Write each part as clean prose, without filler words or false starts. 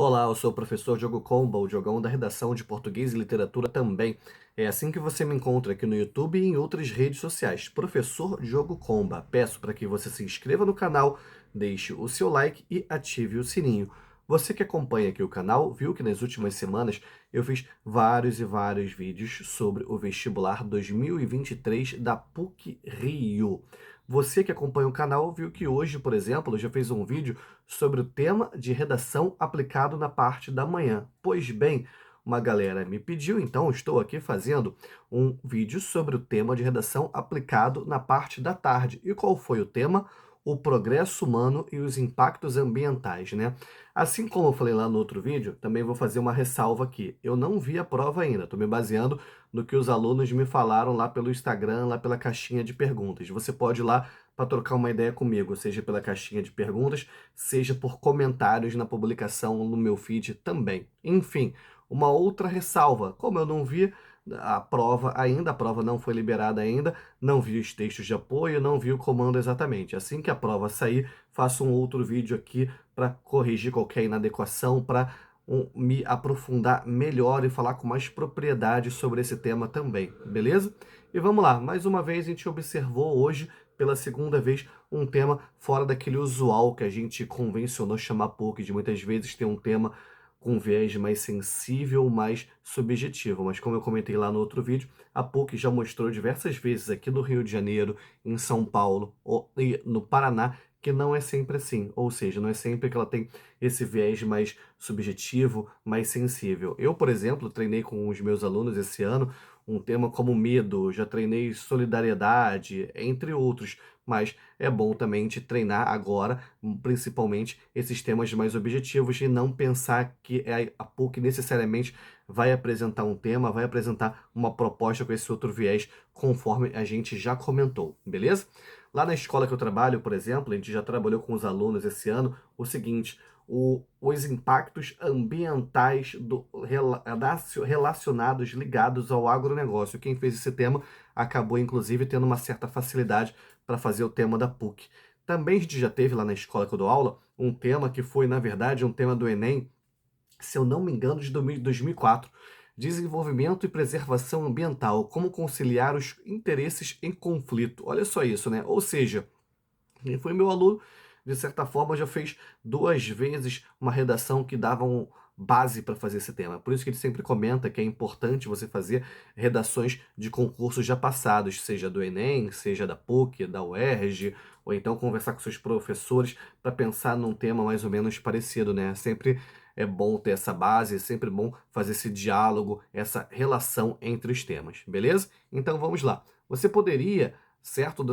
Olá, eu sou o professor Diogo Comba, o Diogão da redação de Português e Literatura também. É assim que você me encontra aqui no YouTube e em outras redes sociais. Professor Diogo Comba. Peço para que você se inscreva no canal, deixe o seu like e ative o sininho. Você que acompanha aqui o canal, viu que nas últimas semanas eu fiz vários e vários vídeos sobre o vestibular 2023 da PUC-Rio. Você que acompanha o canal viu que hoje, por exemplo, eu já fiz um vídeo sobre o tema de redação aplicado na parte da manhã. Pois bem, uma galera me pediu, então estou aqui fazendo um vídeo sobre o tema de redação aplicado na parte da tarde. E qual foi o tema? O progresso humano e os impactos ambientais, né? Assim como eu falei lá no outro vídeo, também vou fazer uma ressalva aqui. Eu não vi a prova ainda, estou me baseando no que os alunos me falaram lá pelo Instagram, lá pela caixinha de perguntas. Você pode ir lá para trocar uma ideia comigo, seja pela caixinha de perguntas, seja por comentários na publicação no meu feed também. Enfim, uma outra ressalva, como eu não vi a prova ainda, a prova não foi liberada ainda, não vi os textos de apoio, não vi o comando exatamente. Assim que a prova sair, faço um outro vídeo aqui para corrigir qualquer inadequação, para me aprofundar melhor e falar com mais propriedade sobre esse tema também, beleza? E vamos lá, mais uma vez a gente observou hoje, pela segunda vez, um tema fora daquele usual que a gente convencionou chamar PUC, de muitas vezes ter um tema com viés mais sensível, mais subjetivo. Mas como eu comentei lá no outro vídeo, a PUC já mostrou diversas vezes aqui no Rio de Janeiro, em São Paulo e no Paraná, que não é sempre assim. Ou seja, não é sempre que ela tem esse viés mais subjetivo, mais sensível. Eu, por exemplo, treinei com os meus alunos esse ano um tema como medo, já treinei solidariedade, entre outros, mas é bom também te treinar agora, principalmente esses temas mais objetivos e não pensar que a PUC necessariamente vai apresentar um tema, vai apresentar uma proposta com esse outro viés, conforme a gente já comentou, beleza? Lá na escola que eu trabalho, por exemplo, a gente já trabalhou com os alunos esse ano o seguinte: os impactos ambientais relacionados, ligados ao agronegócio. Quem fez esse tema acabou, inclusive, tendo uma certa facilidade para fazer o tema da PUC. Também a gente já teve lá na escola que eu dou aula um tema que foi, na verdade, um tema do Enem, se eu não me engano, de 2004. Desenvolvimento e preservação ambiental, como conciliar os interesses em conflito. Olha só isso, né? Ou seja, ele foi meu aluno, de certa forma, já fez duas vezes uma redação que dava base para fazer esse tema. Por isso que ele sempre comenta que é importante você fazer redações de concursos já passados, seja do Enem, seja da PUC, da UERJ, ou então conversar com seus professores para pensar num tema mais ou menos parecido, né? Sempre é bom ter essa base, é sempre bom fazer esse diálogo, essa relação entre os temas, beleza? Então vamos lá. Você poderia, certo,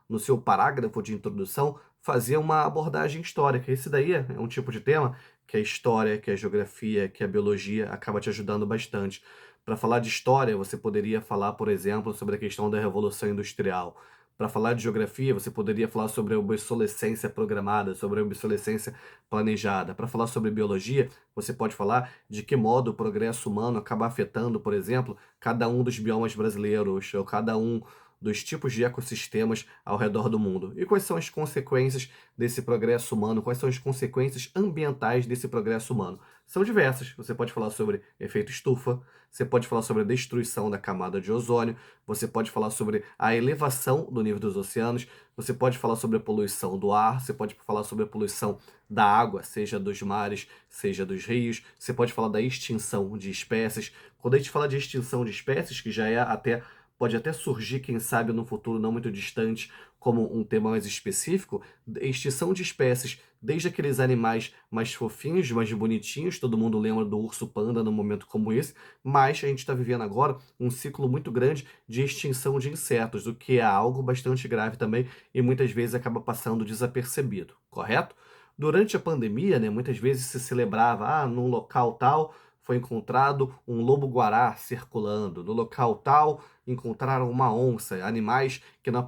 no seu parágrafo de introdução, fazer uma abordagem histórica. Esse daí é um tipo de tema que a história, que a geografia, que a biologia acaba te ajudando bastante. Para falar de história, você poderia falar, por exemplo, sobre a questão da Revolução Industrial. Para falar de geografia, você poderia falar sobre a obsolescência programada, sobre a obsolescência planejada. Para falar sobre biologia, você pode falar de que modo o progresso humano acaba afetando, por exemplo, cada um dos biomas brasileiros, ou cada um dos tipos de ecossistemas ao redor do mundo. E quais são as consequências desse progresso humano? Quais são as consequências ambientais desse progresso humano? São diversas. Você pode falar sobre efeito estufa, você pode falar sobre a destruição da camada de ozônio, você pode falar sobre a elevação do nível dos oceanos, você pode falar sobre a poluição do ar, você pode falar sobre a poluição da água, seja dos mares, seja dos rios, você pode falar da extinção de espécies. Quando a gente fala de extinção de espécies, que já é até pode até surgir, quem sabe, num futuro não muito distante, como um tema mais específico, extinção de espécies, desde aqueles animais mais fofinhos, mais bonitinhos, todo mundo lembra do urso panda num momento como esse, mas a gente está vivendo agora um ciclo muito grande de extinção de insetos, o que é algo bastante grave também e muitas vezes acaba passando desapercebido, correto? Durante a pandemia, né, muitas vezes se celebrava, num local tal foi encontrado um lobo-guará circulando, no local tal encontraram uma onça, animais que não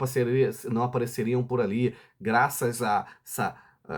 apareceriam por ali, graças a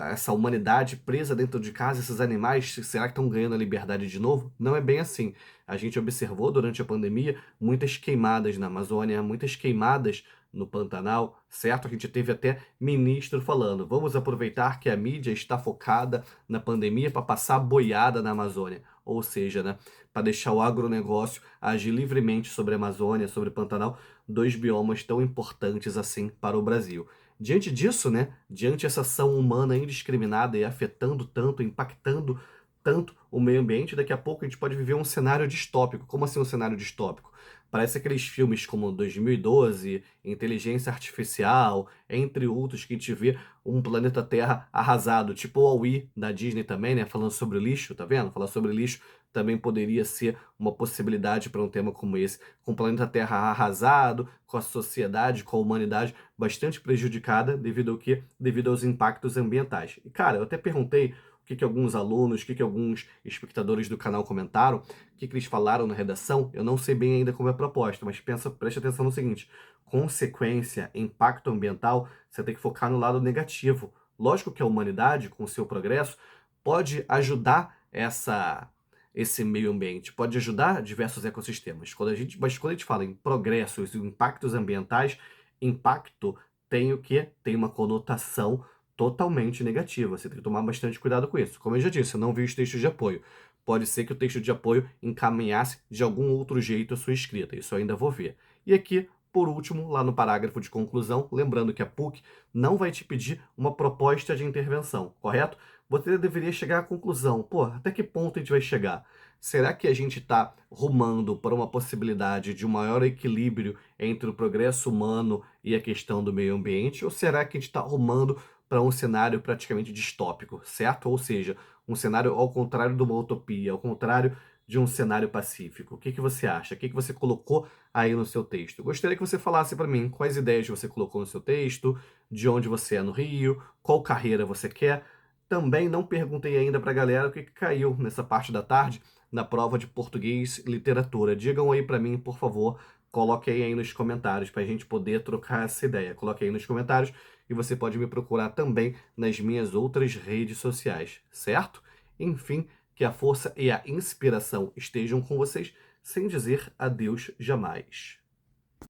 essa humanidade presa dentro de casa, esses animais, será que estão ganhando a liberdade de novo? Não é bem assim. A gente observou durante a pandemia muitas queimadas na Amazônia, muitas queimadas no Pantanal, certo? A gente teve até ministro falando, vamos aproveitar que a mídia está focada na pandemia para passar boiada na Amazônia. Ou seja, né, para deixar o agronegócio agir livremente sobre a Amazônia, sobre o Pantanal, dois biomas tão importantes assim para o Brasil. Diante disso, né, diante essa ação humana indiscriminada e afetando tanto, impactando tanto o meio ambiente, daqui a pouco a gente pode viver um cenário distópico. Como assim um cenário distópico? Parece aqueles filmes como 2012, Inteligência Artificial, entre outros, que a gente vê um planeta Terra arrasado, tipo o Wall-E da Disney também, né? Falando sobre lixo, tá vendo? Falar sobre lixo também poderia ser uma possibilidade para um tema como esse, com o planeta Terra arrasado, com a sociedade, com a humanidade bastante prejudicada, devido ao quê? Devido aos impactos ambientais. E, cara, eu até perguntei o que alguns alunos, o que alguns espectadores do canal comentaram, o que eles falaram na redação. Eu não sei bem ainda como é a proposta, mas preste atenção no seguinte: consequência, impacto ambiental, você tem que focar no lado negativo. Lógico que a humanidade, com o seu progresso, pode ajudar esse meio ambiente, pode ajudar diversos ecossistemas. Mas quando a gente fala em progressos e impactos ambientais, impacto tem o quê? Tem uma conotação totalmente negativa. Você tem que tomar bastante cuidado com isso. Como eu já disse, eu não vi os textos de apoio. Pode ser que o texto de apoio encaminhasse de algum outro jeito a sua escrita. Isso eu ainda vou ver. E aqui, por último, lá no parágrafo de conclusão, lembrando que a PUC não vai te pedir uma proposta de intervenção, correto? Você deveria chegar à conclusão, pô, até que ponto a gente vai chegar? Será que a gente está rumando para uma possibilidade de um maior equilíbrio entre o progresso humano e a questão do meio ambiente? Ou será que a gente está rumando para um cenário praticamente distópico, certo? Ou seja, um cenário ao contrário de uma utopia, ao contrário de um cenário pacífico. O que você acha? O que você colocou aí no seu texto? Gostaria que você falasse para mim quais ideias você colocou no seu texto, de onde você é no Rio, qual carreira você quer. Também não perguntei ainda para a galera o que caiu nessa parte da tarde na prova de português e literatura. Digam aí para mim, por favor, coloque aí nos comentários para a gente poder trocar essa ideia. Coloque aí nos comentários e você pode me procurar também nas minhas outras redes sociais, certo? Enfim, que a força e a inspiração estejam com vocês, sem dizer adeus jamais.